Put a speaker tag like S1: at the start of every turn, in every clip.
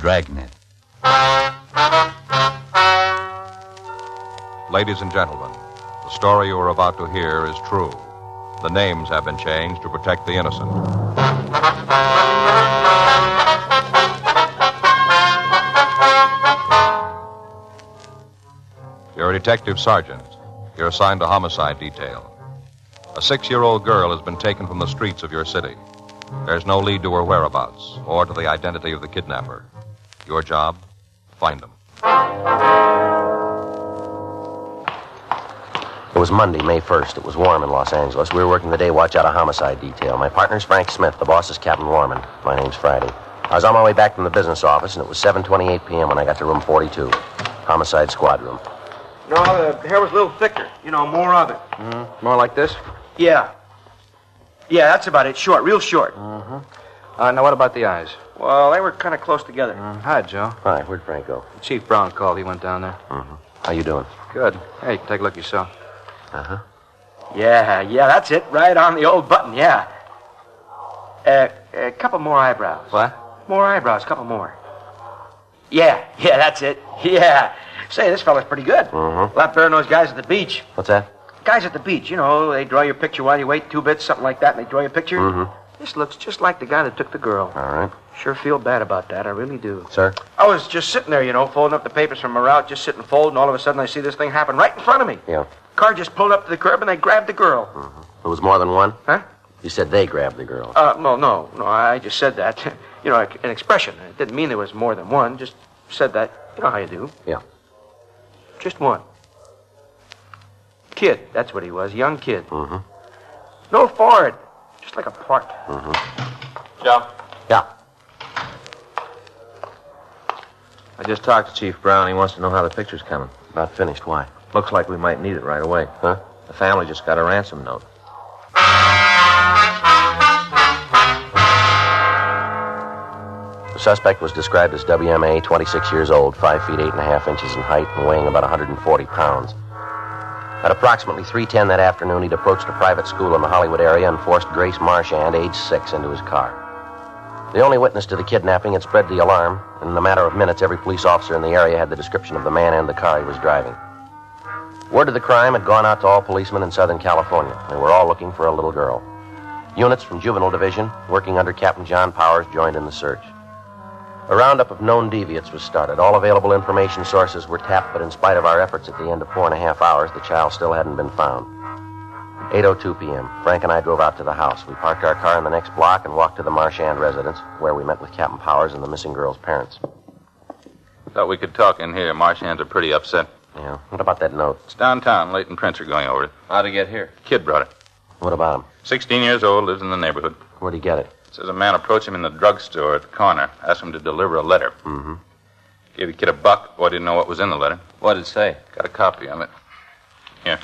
S1: Dragnet.
S2: Ladies and gentlemen, the story you are about to hear is true. The names have been changed to protect the innocent. You're a detective sergeant. You're assigned to homicide detail. A 6-year-old girl has been taken from the streets of your city. There's no lead to her whereabouts or to the identity of the kidnapper. Your job? Find them.
S3: It was Monday, May 1st. It was warm in Los Angeles. We were working the day watch out of homicide detail. My partner's Frank Smith. The boss is Captain Warman. My name's Friday. I was on my way back from the business office, and it was 7:28 p.m. when I got to room 42, homicide squad room.
S4: No, the hair was a little thicker. More of it.
S5: More like this?
S4: Yeah. Yeah, that's about it. Short, real short.
S5: Now, what about the eyes?
S4: Well, they were kind of close together.
S5: Hi, Joe.
S3: Hi, where'd Frank go?
S5: Chief Brown called. He went down there.
S3: How you doing?
S5: Good. Hey, take a look yourself.
S4: Yeah, that's it. Right on the old button, yeah. A couple more eyebrows.
S5: What?
S4: More eyebrows, couple more. Yeah, that's it. Yeah. Say, this fella's pretty good. A lot better than those guys at the beach.
S3: What's that?
S4: Guys at the beach, they draw your picture while you wait 2 bits, something like that, and they draw your picture. This looks just like the guy that took the girl.
S3: All right.
S4: Sure feel bad about that, I really do.
S3: Sir?
S4: I was just sitting there, folding up the papers from my route, just sitting folding, all of a sudden I see this thing happen right in front of me.
S3: Yeah.
S4: Car just pulled up to the curb and they grabbed the girl.
S3: There was more than one?
S4: Huh?
S3: You said they grabbed the girl.
S4: No, I just said that. An expression. It didn't mean there was more than one, just said that. You know how you do.
S3: Yeah.
S4: Just one. Kid, that's what he was, young kid. No forehead, just like a part.
S5: Joe?
S3: Yeah.
S5: I just talked to Chief Brown. He wants to know how the picture's coming.
S3: Not finished. Why?
S5: Looks like we might need it right away.
S3: Huh?
S5: The family just got a ransom note.
S3: The suspect was described as WMA, 26 years old, 5 feet 8.5 inches in height, and weighing about 140 pounds. At approximately 3:10 that afternoon, he'd approached a private school in the Hollywood area and forced Grace Marchand, age 6, into his car. The only witness to the kidnapping had spread the alarm, and in a matter of minutes, every police officer in the area had the description of the man and the car he was driving. Word of the crime had gone out to all policemen in Southern California. They were all looking for a little girl. Units from Juvenile Division, working under Captain John Powers, joined in the search. A roundup of known deviates was started. All available information sources were tapped, but in spite of our efforts at the end of 4.5 hours, the child still hadn't been found. 8:02 p.m. Frank and I drove out to the house. We parked our car in the next block and walked to the Marchand residence, where we met with Captain Powers and the missing girl's parents.
S6: Thought we could talk in here. Marchands are pretty upset.
S3: Yeah. What about that note?
S6: It's downtown. Leighton Prince are going over it.
S5: How'd he get here?
S6: Kid brought it.
S3: What about him?
S6: 16 years old, lives in the neighborhood.
S3: Where'd he get it?
S6: Says a man approached him in the drugstore at the corner, asked him to deliver a letter. Gave the kid a buck. Boy didn't know what was in the letter.
S5: What did it say?
S6: Got a copy of it. Here.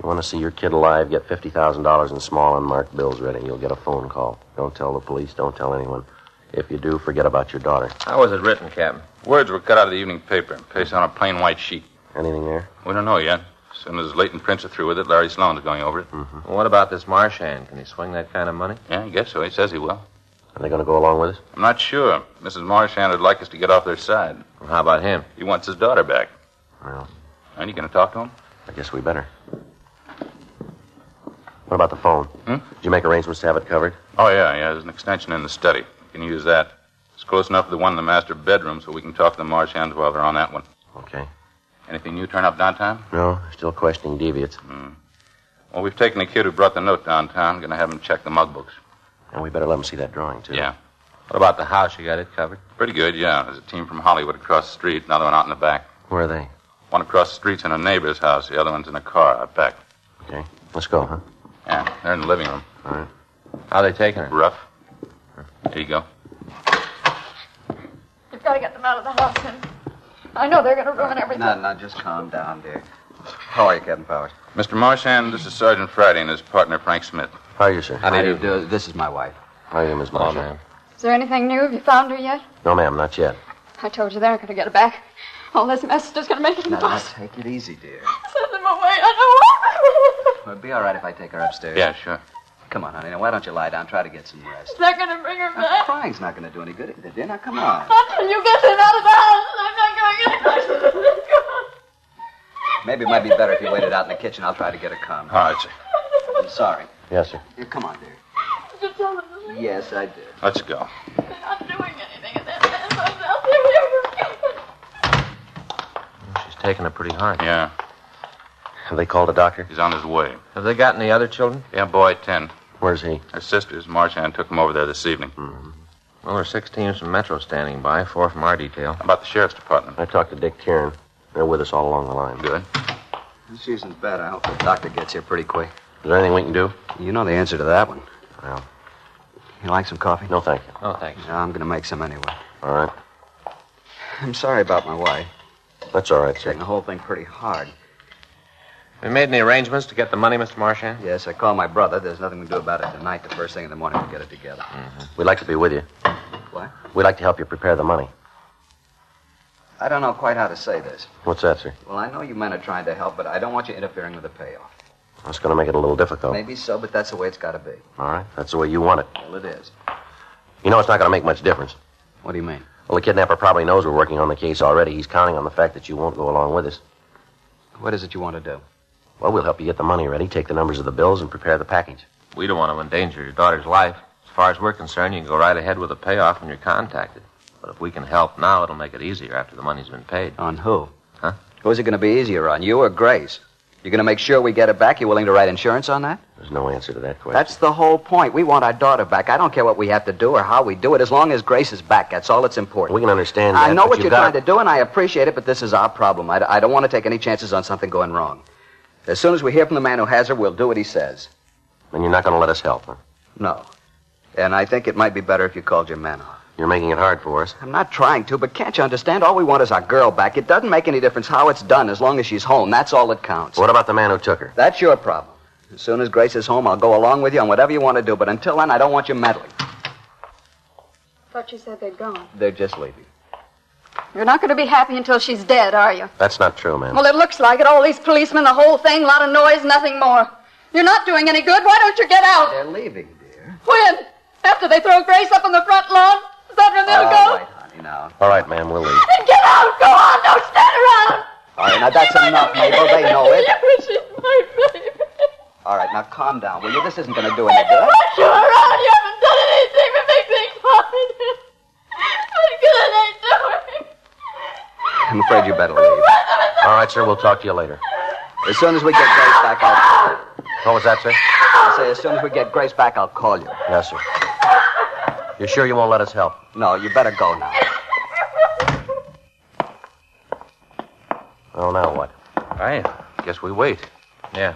S3: You want to see your kid alive, get $50,000 in small unmarked bills ready. You'll get a phone call. Don't tell the police. Don't tell anyone. If you do, forget about your daughter.
S5: How was it written, Captain?
S6: Words were cut out of the evening paper and pasted on a plain white sheet.
S3: Anything there?
S6: We don't know yet. As soon as Leighton Prince are through with it, Larry Sloan's going over it.
S5: Well, what about this Marchand? Can he swing that kind of money?
S6: Yeah, I guess so. He says he will.
S3: Are they going to go along with us?
S6: I'm not sure. Mrs. Marchand would like us to get off their side.
S5: Well, how about him?
S6: He wants his daughter back.
S3: Well,
S6: Aren't you going to talk to him?
S3: I guess we better. What about the phone? Did you make arrangements to have it covered?
S6: Oh, yeah. There's an extension in the study. We can use that. It's close enough to the one in the master bedroom so we can talk to the Marchands while they're on that one.
S3: Okay.
S6: Anything new turn up downtown?
S3: No, still questioning deviates.
S6: Well, we've taken the kid who brought the note downtown. Going to have him check the mug books.
S3: And we better let them see that drawing, too.
S6: Yeah.
S5: What about the house? You got it covered?
S6: Pretty good, yeah. There's a team from Hollywood across the street. Another one out in the back.
S3: Where are they?
S6: One across the street's in a neighbor's house. The other one's in a car out back.
S3: Okay. Let's go, huh?
S6: Yeah, they're in the living room.
S3: All right.
S5: How they taking her?
S6: Rough. Here you go.
S7: You've got to get them out of the house, and I know they're going to ruin everything.
S8: No, just calm down, dear. How are you, Captain Powers?
S6: Mr. Marchand, this is Sergeant Friday and his partner, Frank Smith.
S3: How are you, sir?
S8: How do you do? This is my wife.
S3: How are you, Miss
S5: Hello,
S3: Marshall?
S5: ma'am.
S7: Is there anything new? Have you found her yet?
S3: No, ma'am, not yet.
S7: I told you they're not going to get her back. All this mess is just going to make it
S8: Now,
S7: impossible.
S8: take it easy, dear.
S7: Send them away. I don't want them.
S8: It'll be all right if I take her upstairs.
S6: Yeah, sure.
S8: Come Come on, honey. Now, why don't you lie down? Try to get some rest.
S7: They're going to bring her
S8: Now,
S7: back.
S8: crying's not going to do any good either, dear. Now, come on.
S7: Until you get them out of the house, I'm not going anywhere.
S8: Maybe it might be better if you waited out in the kitchen. I'll try to get her calm.
S6: All right, sir.
S8: I'm sorry.
S3: Yes, sir.
S8: Here, come on, dear.
S7: Did you tell them to leave?
S8: Yes, I did.
S6: Let's go.
S7: They're not doing anything, and they're out there.
S5: She's taking it pretty hard.
S6: Yeah,
S3: Have they called a doctor?
S6: he's on his way.
S5: Have they got any other children?
S6: Yeah, boy, 10.
S3: Where's he?
S6: Her sisters, Marchand, took him over there this evening.
S5: Well, there's 6 teams from Metro standing by, 4 from our detail.
S6: How about the sheriff's department?
S3: I talked to Dick Kieran. They're with us all along the line.
S6: Good.
S8: This isn't bad. I hope the doctor gets here pretty quick.
S3: Is there anything we can do?
S8: You know the answer to that one.
S3: Well,
S8: You like some coffee?
S3: no, thank you.
S5: Oh, thanks.
S8: No, I'm going to make some anyway.
S3: All right.
S8: I'm sorry about my wife.
S3: That's all right, sir.
S8: Taking the whole thing pretty hard.
S5: We made any arrangements to get the money, Mr. Marchand?
S8: Yes, I called my brother. There's nothing we can do about it tonight. The first thing in the morning, we'll get it together.
S3: We'd like to be with you.
S8: What?
S3: We'd like to help you prepare the money.
S8: I don't know quite how to say this.
S3: What's that, sir?
S8: Well, I know you men are trying to help, but I don't want you interfering with the payoff.
S3: That's going to make it a little difficult.
S8: Maybe so, but that's the way it's got to be.
S3: All right. That's the way you want it.
S8: Well, it is.
S3: You know it's not going to make much difference.
S8: What do you mean?
S3: Well, the kidnapper probably knows we're working on the case already. He's counting on the fact that you won't go along with us.
S8: What is it you want to do?
S3: Well, we'll help you get the money ready, take the numbers of the bills, and prepare the package.
S5: We don't want to endanger your daughter's life. As far as we're concerned, you can go right ahead with the payoff when you're contacted. But if we can help now, it'll make it easier after the money's been paid.
S8: On who?
S5: Huh?
S8: Who's it going to be easier on, you or Grace? You're going to make sure we get it back? You willing to write insurance on that?
S3: There's no answer to that question.
S8: That's the whole point. We want our daughter back. I don't care what we have to do or how we do it, as long as Grace is back. That's all that's important.
S3: We can understand that.
S8: I know
S3: but
S8: what
S3: you've
S8: you're
S3: got
S8: trying to do, and I appreciate it, but this is our problem. I don't want to take any chances on something going wrong. As soon as we hear from the man who has her, we'll do what he says.
S3: And you're not going to let us help, huh?
S8: No. And I think it might be better if you called your man off.
S3: You're making it hard for us.
S8: I'm not trying to, but can't you understand? All we want is our girl back. It doesn't make any difference how it's done as long as she's home. That's all that counts.
S3: What about the man who took her?
S8: That's your problem. As soon as Grace is home, I'll go along with you on whatever you want to do. But until then, I don't want you meddling.
S7: Thought you said they'd gone.
S8: They're just leaving.
S7: You're not going to be happy until she's dead, are you?
S3: That's not true, ma'am.
S7: Well, it looks like it. All these policemen, the whole thing, a lot of noise, nothing more. You're not doing any good. Why don't you get out?
S8: They're leaving, dear.
S7: When? After they throw Grace up on the front lawn? Is that when they'll
S8: All
S7: go?
S8: right, honey, now.
S3: All right, ma'am, we'll leave.
S7: Then get out! Go on! Don't stand around!
S8: All right, now that's enough, Mabel. They know it.
S7: She's my baby.
S8: All right, now calm down, will you? This isn't going to do
S7: I
S8: any
S7: don't
S8: good.
S7: want you around. You haven't done anything to make things fine. What good are they doing?
S8: I'm afraid you better leave.
S3: All right, sir, we'll talk to you later.
S8: As soon as we get Grace back, I'll...
S3: What was that, sir?
S8: I say, as soon as we get Grace back, I'll call you.
S3: Yes, sir. You're sure you won't let us help?
S8: No, you better go now.
S3: Well, now what?
S6: I guess we wait.
S5: Yeah.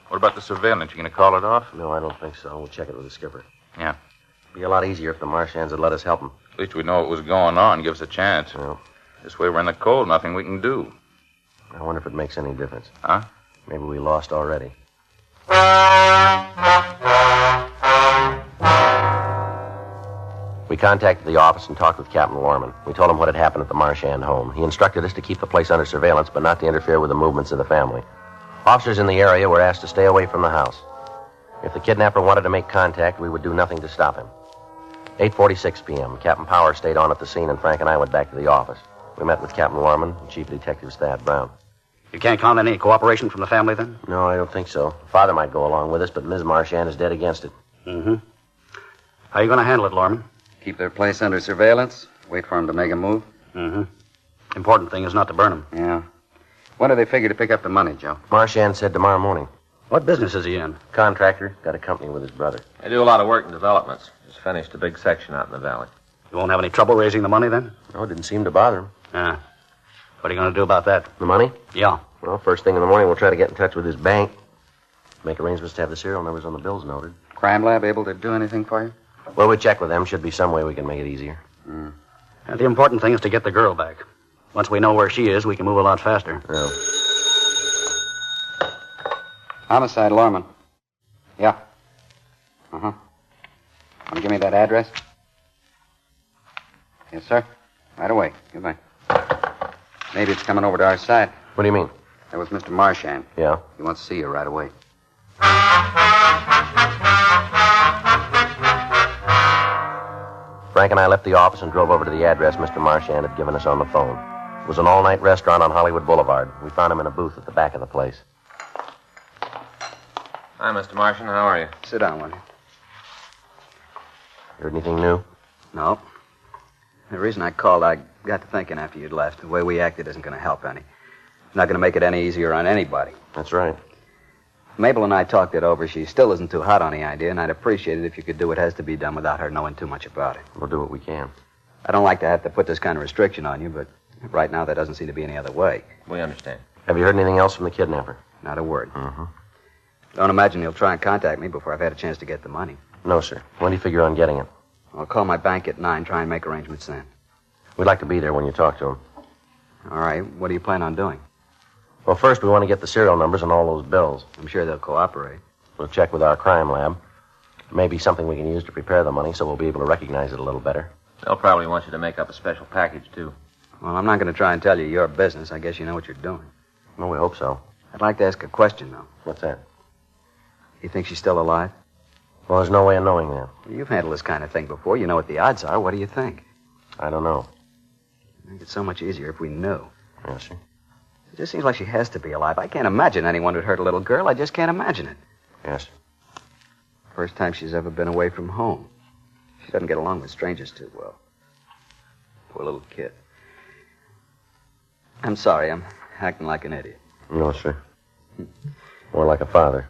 S6: What about the surveillance? You going to call it off?
S3: No, I don't think so. We'll check it with the skipper.
S6: Yeah.
S3: Be a lot easier if the Marchands had let us help them.
S6: At least we know what was going on. Give us a chance.
S3: Well,
S6: This way we're in the cold. Nothing we can do.
S3: I wonder if it makes any difference.
S6: Huh?
S3: Maybe we lost already. We contacted the office and talked with Captain Lorman. We told him what had happened at the Marchand home. He instructed us to keep the place under surveillance, but not to interfere with the movements of the family. Officers in the area were asked to stay away from the house. If the kidnapper wanted to make contact, we would do nothing to stop him. 8:46 p.m. Captain Power stayed on at the scene, and Frank and I went back to the office. We met with Captain Lorman and Chief Detective Thad Brown.
S1: You can't count on any cooperation from the family, then?
S3: No, I don't think so. Father might go along with us, but Ms. Marchand is dead against it.
S1: Mm-hmm. How are you going to handle it, Lorman?
S8: Keep their place under surveillance. Wait for them to make a move.
S1: Mm-hmm. Important thing is not to burn them.
S8: Yeah. When do they figure to pick up the money, Joe?
S3: Marchand said tomorrow morning.
S1: What business is he in?
S3: Contractor, got a company with his brother.
S5: They do a lot of work in developments. Just finished a big section out in the valley.
S1: You won't have any trouble raising the money, then?
S3: No, it didn't seem to bother him.
S1: Yeah. What are you going to do about that?
S3: The money?
S1: Yeah.
S3: Well, first thing in the morning, we'll try to get in touch with his bank. Make arrangements to have the serial numbers on the bills noted.
S8: Crime Lab able to do anything for you?
S3: Well, we check with them. Should be some way we can make it easier.
S1: And the important thing is to get the girl back. Once we know where she is, we can move a lot faster.
S3: Well,
S8: Homicide, Lorman. Yeah. Uh-huh. Want to give me that address? Yes, sir. Right away. Goodbye. Maybe it's coming over to our side.
S3: what do you mean?
S8: That was Mr. Marchand.
S3: Yeah?
S8: He wants to see you right away.
S3: Frank and I left the office and drove over to the address Mr. Marchand had given us on the phone. It was an all-night restaurant on Hollywood Boulevard. We found him in a booth at the back of the place.
S5: Hi, Mr. Martian. How are you?
S8: Sit down, will you?
S3: Heard anything new?
S8: No. The reason I called, I got to thinking after you'd left. The way we acted isn't going to help any. It's not going to make it any easier on anybody.
S3: That's right.
S8: Mabel and I talked it over. She still isn't too hot on the idea, and I'd appreciate it if you could do what has to be done without her knowing too much about it.
S3: We'll do what we can.
S8: I don't like to have to put this kind of restriction on you, but right now there doesn't seem to be any other way.
S5: We understand.
S3: Have you heard anything else from the kidnapper?
S8: Not a word.
S3: Mm-hmm.
S8: Don't imagine he'll try and contact me before I've had a chance to get the money.
S3: No, sir. When do you figure on getting it?
S8: I'll call my bank at 9, try and make arrangements then.
S3: We'd like to be there when you talk to him.
S8: All right, what do you plan on doing?
S3: Well, first we want to get the serial numbers on all those bills.
S8: I'm sure they'll cooperate.
S3: We'll check with our crime lab. Maybe something we can use to prepare the money so we'll be able to recognize it a little better.
S5: They'll probably want you to make up a special package, too.
S8: Well, I'm not going to try and tell you your business. I guess you know what you're doing.
S3: Well, we hope so.
S8: I'd like to ask a question, though.
S3: What's that?
S8: You think she's still alive?
S3: Well, there's no way of knowing that.
S8: You've handled this kind of thing before. You know what the odds are. What do you think?
S3: I don't know.
S8: I think it's so much easier if we knew.
S3: Yes, sir.
S8: It just seems like she has to be alive. I can't imagine anyone would hurt a little girl. I just can't imagine it.
S3: Yes, sir.
S8: First time she's ever been away from home. She doesn't get along with strangers too well. Poor little kid. I'm sorry. I'm acting like an idiot.
S3: No, sir. More like a father.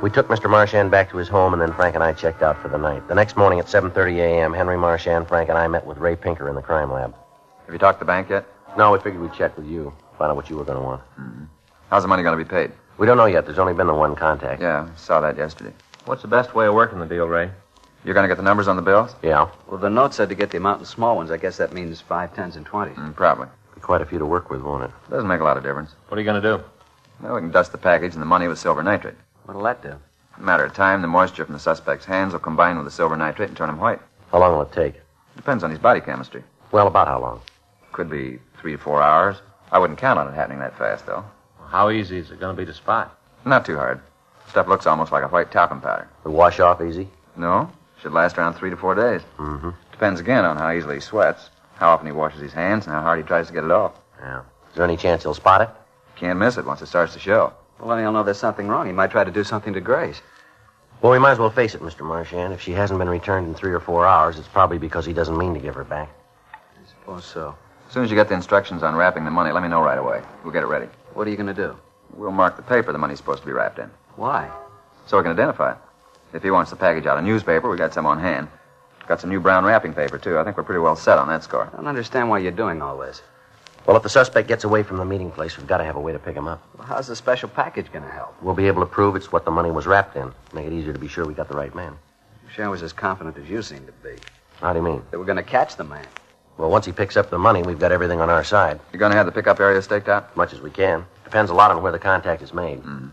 S3: We took Mr. Marchand back to his home, and then Frank and I checked out for the night. The next morning at 7:30 a.m., Henry Marchand, Frank, and I met with Ray Pinker in the crime lab.
S4: Have you talked to the bank yet?
S3: No, we figured we'd check with you, find out what you were going to want.
S4: Mm-hmm. How's the money going to be paid?
S3: We don't know yet. There's only been the one contact.
S4: Yeah, saw that yesterday.
S5: What's the best way of working the deal, Ray?
S4: You're going to get the numbers on the bills?
S3: Yeah.
S8: Well, the note said to get the amount in small ones. I guess that means 5, 10s, and 20s.
S4: Probably.
S3: Be quite a few to work with, won't it?
S4: Doesn't make a lot of difference.
S5: What are you going to do?
S4: Well, we can dust the package and the money with silver nitrate.
S8: What'll that do?
S4: In a matter of time, the moisture from the suspect's hands will combine with the silver nitrate and turn him white.
S3: How long will it take?
S4: Depends on his body chemistry.
S3: Well, about how long?
S4: Could be 3 to 4 hours. I wouldn't count on it happening that fast, though.
S5: How easy is it going to be to spot?
S4: Not too hard. Stuff looks almost like a white talcum powder.
S3: It'll wash off easy?
S4: No, should last around 3 to 4 days.
S3: Mm-hmm.
S4: Depends again on how easily he sweats, how often he washes his hands, and how hard he tries to get it off.
S3: Yeah. Is there any chance he'll spot it?
S4: Can't miss it once it starts to show.
S8: Well, then he'll know there's something wrong. He might try to do something to Grace.
S3: Well, we might as well face it, Mr. Marchand. If she hasn't been returned in 3 or 4 hours, it's probably because he doesn't mean to give her back.
S8: I suppose so.
S4: As soon as you get the instructions on wrapping the money, let me know right away. We'll get it ready.
S8: What are you going to do?
S4: We'll mark the paper the money's supposed to be wrapped in,
S8: Why?
S4: so we can identify it. If he wants the package out of newspaper, we got some on hand. Got some new brown wrapping paper, too. I think we're pretty well set on that score.
S8: I don't understand why you're doing all this.
S3: Well, if the suspect gets away from the meeting place, we've got to have a way to pick him up.
S8: Well, how's the special package going to help?
S3: We'll be able to prove it's what the money was wrapped in. Make it easier to be sure we got the right man.
S8: I sure was as confident as you seem to be.
S3: How do you mean?
S8: That we're going to catch the man.
S3: Well, once he picks up the money, we've got everything on our side.
S4: You going to have the pickup area staked out?
S3: As much as we can. Depends a lot on where the contact is made.
S4: Mm-hmm.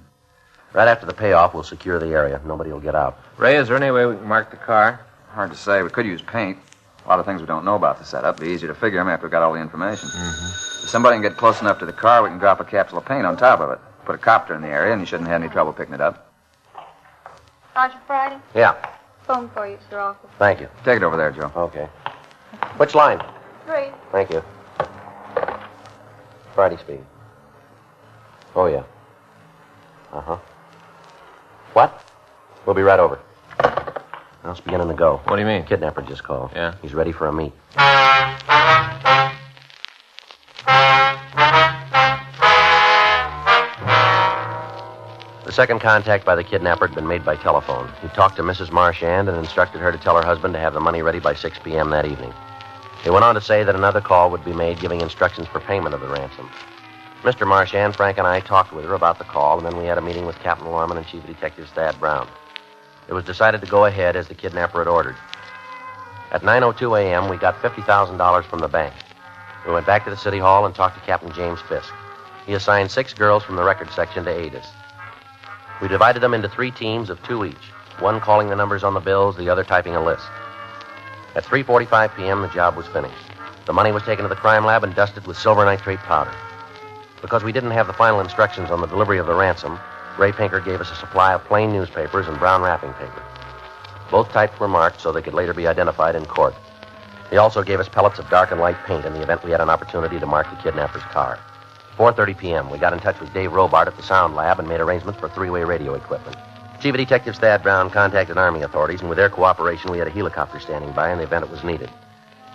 S3: Right after the payoff, we'll secure the area. Nobody will get out.
S5: Ray, is there any way we can mark the car?
S4: Hard to say. We could use paint. A lot of things we don't know about the setup. Be easier to figure them after we've got all the information.
S5: Mm-hmm.
S4: If somebody can get close enough to the car, we can drop a capsule of paint on top of it. Put a copter in the area, and you shouldn't have any trouble picking it up.
S7: Roger Friday.
S3: Yeah.
S7: Phone for you, Sir Arthur.
S3: Thank you.
S4: Take it over there, Joe.
S3: Okay. Which line?
S7: 3.
S3: Thank you. Friday speed. Oh, yeah. Uh-huh. What? We'll be right over. Now it's beginning to go.
S5: What do you mean?
S3: Kidnapper just called.
S5: Yeah?
S3: He's ready for a meet. The second contact by the kidnapper had been made by telephone. He talked to Mrs. Marchand and instructed her to tell her husband to have the money ready by 6 p.m. that evening. He went on to say that another call would be made giving instructions for payment of the ransom. Mr. Marchand, Frank, and I talked with her about the call, and then we had a meeting with Captain Lorman and Chief Detective Thad Brown. It was decided to go ahead as the kidnapper had ordered. At 9:02 a.m., we got $50,000 from the bank. We went back to the city hall and talked to Captain James Fisk. He assigned 6 girls from the record section to aid us. We divided them into 3 teams of 2 each, one calling the numbers on the bills, the other typing a list. At 3:45 p.m., the job was finished. The money was taken to the crime lab and dusted with silver nitrate powder. Because we didn't have the final instructions on the delivery of the ransom, Ray Pinker gave us a supply of plain newspapers and brown wrapping paper. Both types were marked so they could later be identified in court. He also gave us pellets of dark and light paint in the event we had an opportunity to mark the kidnapper's car. 4:30 p.m., we got in touch with Dave Robart at the Sound Lab and made arrangements for three-way radio equipment. Chief of Detectives Thad Brown contacted Army authorities, and with their cooperation, we had a helicopter standing by in the event it was needed.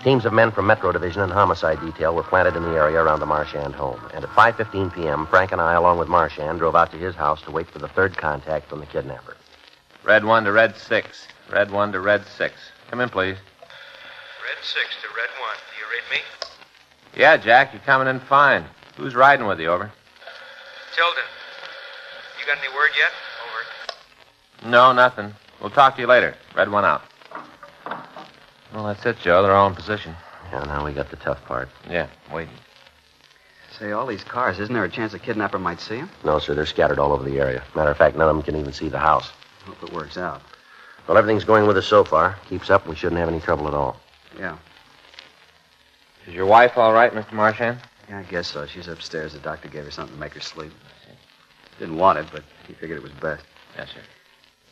S3: Teams of men from Metro Division and Homicide Detail were planted in the area around the Marchand home. And at 5:15 p.m., Frank and I, along with Marchand, drove out to his house to wait for the third contact from the kidnapper.
S5: Red 1 to Red 6. Red 1 to Red 6. Come in, please.
S9: Red 6 to Red 1. Do you read me?
S5: Yeah, Jack, you're coming in fine. Who's riding with you, over?
S9: Tilden. You got any word yet? Over.
S5: No, nothing. We'll talk to you later. Red 1 out. Well, that's it, Joe. They're all in position.
S3: Yeah, now we got the tough part.
S5: Yeah, waiting.
S8: Say, all these cars, isn't there a chance the kidnapper might see them?
S3: No, sir, they're scattered all over the area. Matter of fact, none of them can even see the house.
S8: Hope it works out.
S3: Well, everything's going with us so far. Keeps up, we shouldn't have any trouble at all.
S8: Yeah.
S5: Is your wife all right, Mr. Marchand?
S8: Yeah, I guess so. She's upstairs. The doctor gave her something to make her sleep. Didn't want it, but he figured it was best.
S5: Yes, sir.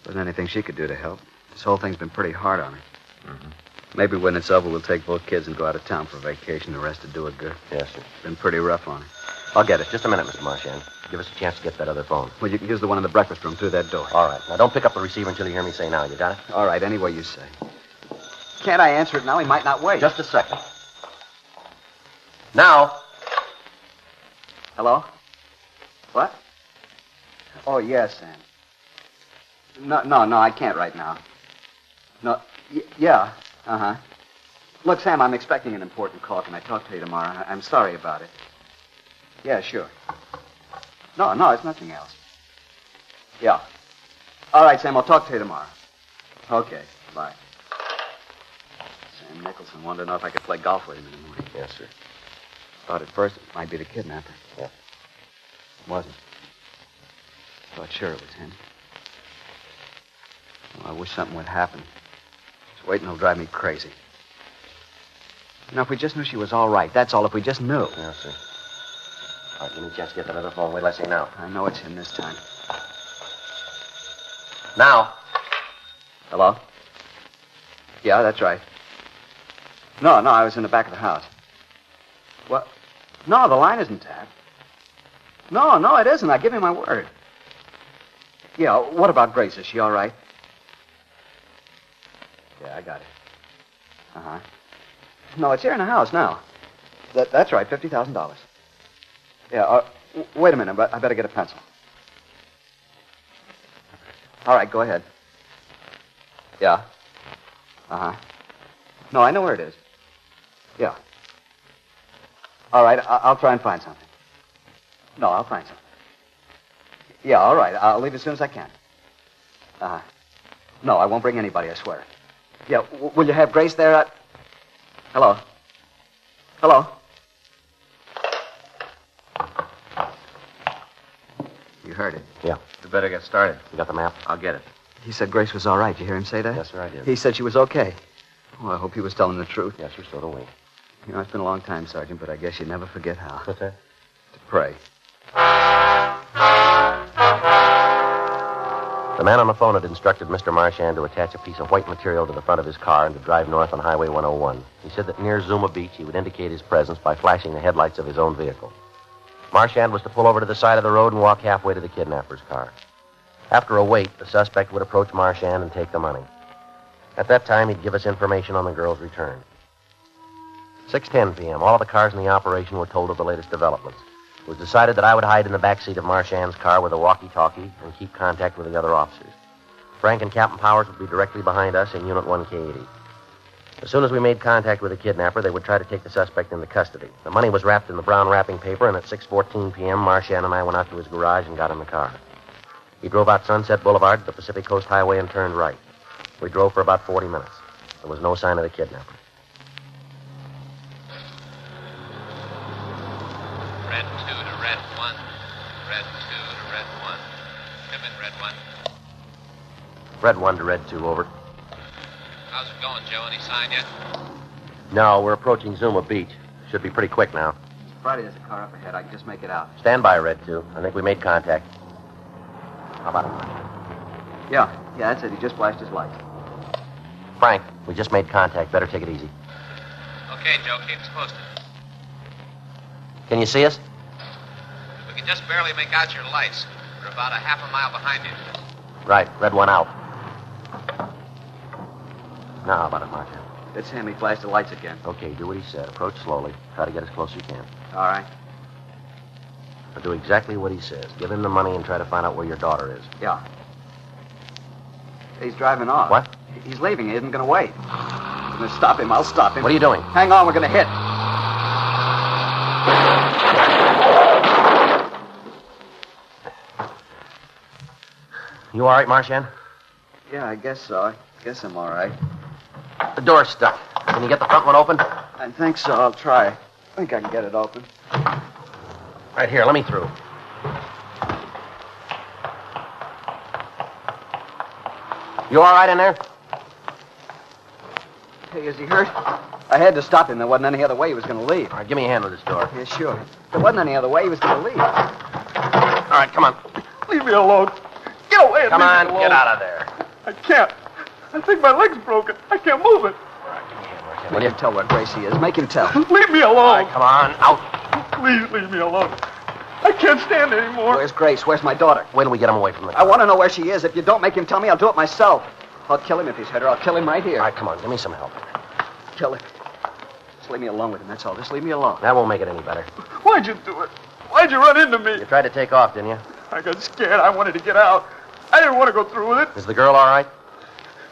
S8: Wasn't anything she could do to help. This whole thing's been pretty hard on her.
S5: Mm-hmm.
S8: Maybe when it's over, we'll take both kids and go out of town for a vacation. The rest would do it good.
S3: Yes, sir.
S8: Been pretty rough on her.
S3: I'll get it. Just a minute, Mr. Marchand. Give us a chance to get that other phone.
S8: Well, you can use the one in the breakfast room through that door.
S3: All right. Now, don't pick up the receiver until you hear me say now. You got it?
S8: All right, any way you say. Can't I answer it now? He might not wait.
S3: Just a second. Now.
S8: Hello? What? Oh, yes, Sam. No, I can't right now. No, yeah, uh-huh. Look, Sam, I'm expecting an important call. Can I talk to you tomorrow? I'm sorry about it. Yeah, sure. No, it's nothing else. Yeah. All right, Sam, I'll talk to you tomorrow. Okay, bye. Sam Nicholson wanted to know if I could play golf with him in the morning.
S3: Yes, sir.
S8: Thought at first it might be the kidnapper.
S3: Yeah.
S8: It wasn't. Thought sure it was him. Well, I wish something would happen. Just waiting will drive me crazy. You know, if we just knew she was all right, that's all. If we just knew.
S3: Yes, sir. All right, give me a chance to get that other phone. Wait till I say now.
S8: I know it's him this time.
S3: Now.
S8: Hello? Yeah, that's right. No, I was in the back of the house. What? No, the line isn't tapped. No, it isn't. I give you my word. Yeah, what about Grace? Is she all right? Yeah, I got it. Uh-huh. No, it's here in the house now. That's right, $50,000. Yeah, wait a minute, but I better get a pencil. All right, go ahead. Yeah. Uh-huh. No, I know where it is. Yeah. All right, I'll try and find something. No, I'll find something. Yeah, all right, I'll leave as soon as I can. Uh-huh. No, I won't bring anybody, I swear. Yeah, will you have Grace there? Hello? Hello? You heard it.
S3: Yeah.
S5: We better get started.
S3: You got the map?
S5: I'll get it.
S8: He said Grace was all right. You hear him say that?
S3: Yes, sir, I did.
S8: He said she was okay. Oh, I hope he was telling the truth.
S3: Yes, sir, so do we.
S8: You know, it's been a long time, Sergeant, but I guess you never forget how.
S3: What's that?
S8: To pray.
S3: The man on the phone had instructed Mr. Marchand to attach a piece of white material to the front of his car and to drive north on Highway 101. He said that near Zuma Beach he would indicate his presence by flashing the headlights of his own vehicle. Marchand was to pull over to the side of the road and walk halfway to the kidnapper's car. After a wait, the suspect would approach Marchand and take the money. At that time, he'd give us information on the girl's return. 6:10 p.m., all of the cars in the operation were told of the latest developments. It was decided that I would hide in the back seat of Marchand's car with a walkie-talkie and keep contact with the other officers. Frank and Captain Powers would be directly behind us in Unit 1K80. As soon as we made contact with the kidnapper, they would try to take the suspect into custody. The money was wrapped in the brown wrapping paper, and at 6:14 p.m., Marchand and I went out to his garage and got in the car. He drove out Sunset Boulevard to the Pacific Coast Highway and turned right. We drove for about 40 minutes. There was no sign of the kidnapper.
S10: Red 2 to Red 1. Red 2 to Red 1. Come in, Red 1.
S3: Red 1 to Red 2, over.
S10: How's it going, Joe? Any sign yet?
S3: No, we're approaching Zuma Beach. Should be pretty quick now.
S8: Friday, there's a car up ahead. I can just make it out.
S3: Stand by, Red 2. I think we made contact. How about it?
S8: Yeah, that's it. He just flashed his lights.
S3: Frank, we just made contact. Better take it easy.
S10: Okay, Joe, keep us posted.
S3: Can you see us?
S10: We can just barely make out your lights. We're about a half a mile behind you.
S3: Right, red one out. Now, how about it, Marcia?
S8: It's him. He flashed the lights again.
S3: Okay, do what he said. Approach slowly. Try to get as close as you can.
S8: All right.
S3: But do exactly what he says. Give him the money and try to find out where your daughter is.
S8: Yeah. He's driving off.
S3: What?
S8: He's leaving. He isn't going to wait. I'm going to stop him. I'll stop him.
S3: What are you doing?
S8: Hang on. We're going to hit.
S3: You all right, Marchand?
S8: Yeah, I guess so. I guess I'm all right.
S3: The door's stuck. Can you get the front one open?
S8: I think so. I'll try. I think I can get it open.
S3: Right here, let me through. You all right in there?
S8: Hey, is he hurt? I had to stop him. There wasn't any other way he was going to leave.
S3: All right, give me a hand with this door.
S8: Yeah, sure. There wasn't any other way he was going to leave.
S3: All right, come on.
S11: Leave me alone. Get away and
S3: Come
S11: leave
S3: on,
S11: me alone.
S3: get out of there.
S11: I can't. I think my leg's broken. I can't move it.
S8: Make him tell where Gracie is. Make him tell.
S11: Leave me alone.
S3: All right, come on, out.
S11: Please leave me alone. I can't stand anymore.
S8: Where's Grace? Where's my daughter?
S3: Wait till we get him away from the
S8: I want to know where she is. If you don't make him tell me, I'll do it myself. I'll kill him if he's hurt her. I'll kill him right here.
S3: All right, come on, give me some help.
S8: Kill him. Just leave me alone with him, that's all. Just leave me alone.
S3: That won't make it any better.
S11: Why'd you do it? Why'd you run into me?
S3: You tried to take off, didn't you?
S11: I got scared. I wanted to get out. I didn't want to go through with it.
S3: Is the girl all right?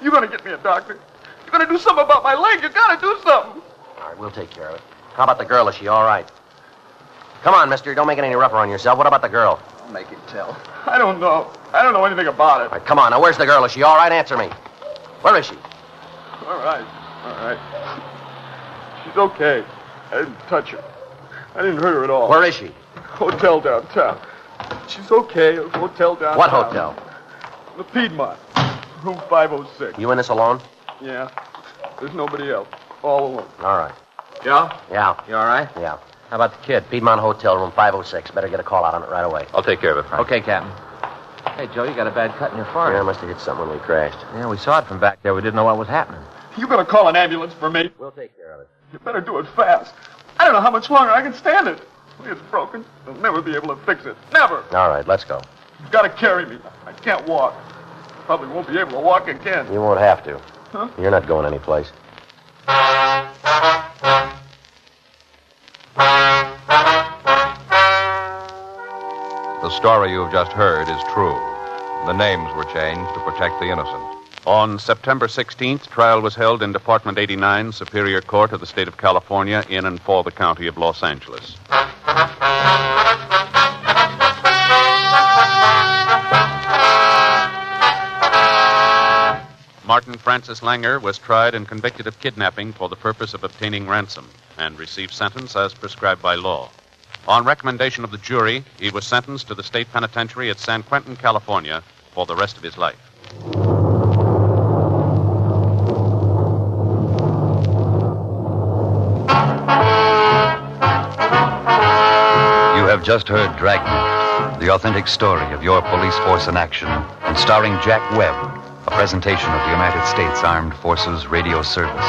S11: You're going to get me a doctor. You're going to do something about my leg. You got to do something.
S3: All right, we'll take care of it. How about the girl? Is she all right? Come on, mister. Don't make it any rougher on yourself. What about the girl?
S8: I'll make him tell.
S11: I don't know. I don't know anything about it.
S3: All right, come on. Now, where's the girl? Is she all right? Answer me. Where is she?
S11: All right. All right. She's okay. I didn't touch her. I didn't hurt her at all.
S3: Where is she?
S11: Hotel downtown. She's okay. A hotel downtown.
S3: What hotel?
S11: The Piedmont. Room 506.
S3: You in this alone?
S11: Yeah. There's nobody else. All alone.
S3: All right.
S4: Joe?
S3: Yeah.
S4: You all right?
S3: Yeah. How about the kid? Piedmont Hotel, room 506. Better get a call out on it right away.
S6: I'll take care of it, Frank.
S4: Okay, Captain. Hey, Joe, you got a bad cut in your forehead.
S3: Yeah, I must have hit something when we crashed.
S4: Yeah, we saw it from back there. We didn't know what was happening.
S11: You gonna call an ambulance for me?
S3: We'll take care of it.
S11: You better do it fast. I don't know how much longer I can stand it. It's broken. They'll never be able to fix it. Never.
S3: All right, let's go.
S11: You've got to carry me. I can't walk. Probably won't be able to walk again.
S3: You won't have to.
S11: Huh?
S3: You're not going anyplace.
S2: The story you've just heard is true. The names were changed to protect the innocent.
S12: On September 16th, trial was held in Department 89, Superior Court of the State of California, in and for the County of Los Angeles. Martin Francis Langer was tried and convicted of kidnapping for the purpose of obtaining ransom and received sentence as prescribed by law. On recommendation of the jury, he was sentenced to the state penitentiary at San Quentin, California, for the rest of his life.
S13: You have just heard Dragnet, the authentic story of your police force in action, and starring Jack Webb, a presentation of the United States Armed Forces Radio Service.